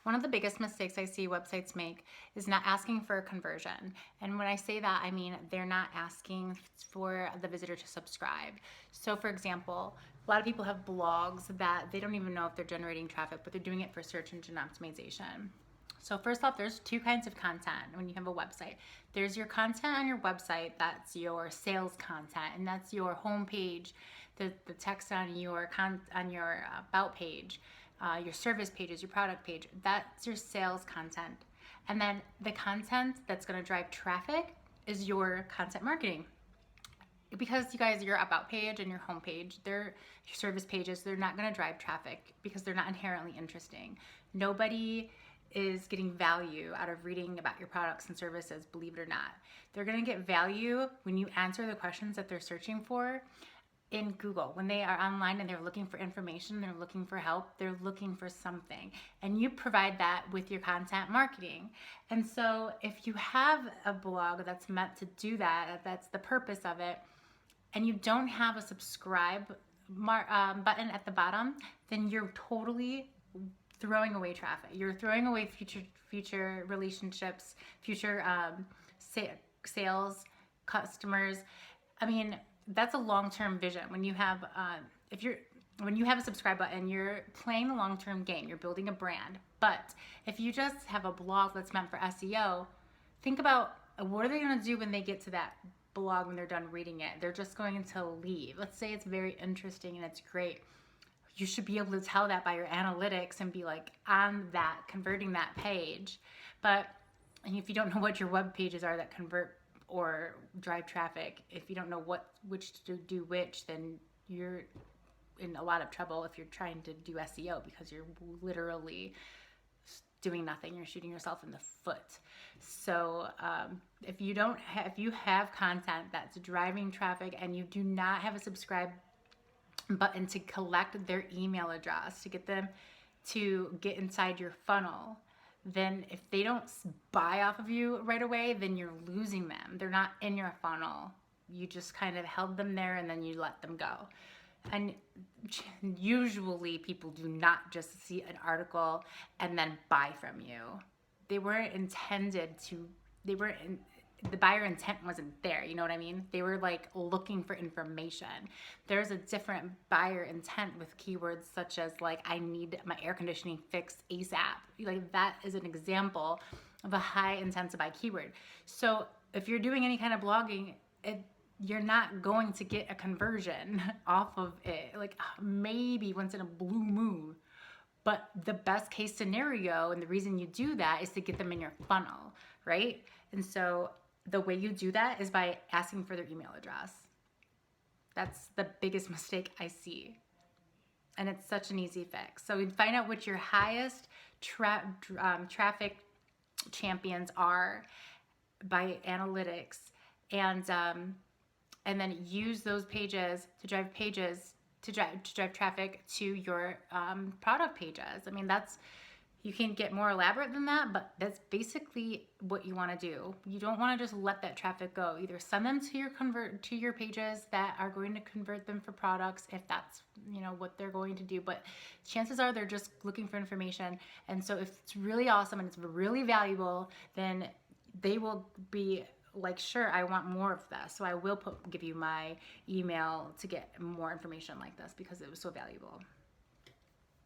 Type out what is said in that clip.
One of the biggest mistakes I see websites make is not asking for a conversion. And when I say that, I mean they're not asking for the visitor to subscribe. So for example, a lot of people have blogs that they don't even know if they're generating traffic, but they're doing it for search engine optimization. So first off, there's two kinds of content when you have a website. There's your content on your website, that's your sales content, and that's your homepage, the text on your about page, your service pages, your product page. That's your sales content. And then the content that's going to drive traffic is your content marketing. Because you guys, your about page and your homepage, your service pages, they're not going to drive traffic because they're not inherently interesting. Nobody is getting value out of reading about your products and services, believe it or not. They're going to get value when you answer the questions that they're searching for in Google. When they are online and they're looking for information, they're looking for help, they're looking for something, and you provide that with your content marketing. And so if you have a blog that's meant to do that, that's the purpose of it, and you don't have a subscribe button at the bottom, then you're totally throwing away traffic. You're throwing away future relationships, future sales, customers. I mean, that's a long-term vision. When you have when you have a subscribe button, you're playing the long-term game. You're building a brand. But if you just have a blog that's meant for SEO, think about what are they going to do when they get to that blog when they're done reading it. They're just going to leave. Let's say it's very interesting and it's great. You should be able to tell that by your analytics and be like on that, converting that page. But if you don't know what your web pages are that convert or drive traffic, if you don't know which to do which, then you're in a lot of trouble if you're trying to do SEO because you're literally doing nothing. You're shooting yourself in the foot. So if you have content that's driving traffic and you do not have a subscribe button to collect their email address to get them to get inside your funnel, then if they don't buy off of you right away, then you're losing them. They're not in your funnel. You just kind of held them there and then you let them go. And usually people do not just see an article and then buy from you. They weren't intended to, the buyer intent wasn't there, you know what I mean? They were like looking for information. There's a different buyer intent with keywords such as like, I need my air conditioning fixed ASAP. Like that is an example of a high intent to buy keyword. So if you're doing any kind of blogging, you're not going to get a conversion off of it. Like maybe once in a blue moon. But the best case scenario, and the reason you do that is to get them in your funnel, right? And so the way you do that is by asking for their email address. That's the biggest mistake I see. And it's such an easy fix. So we'd find out what your highest traffic champions are by analytics, and then use those pages to drive traffic to your product pages. I mean, you can get more elaborate than that, but that's basically what you want to do. You don't want to just let that traffic go. Either send them to your pages that are going to convert them for products if that's what they're going to do. But chances are they're just looking for information. And so if it's really awesome and it's really valuable, then they will be like, sure, I want more of this. So I will give you my email to get more information like this because it was so valuable.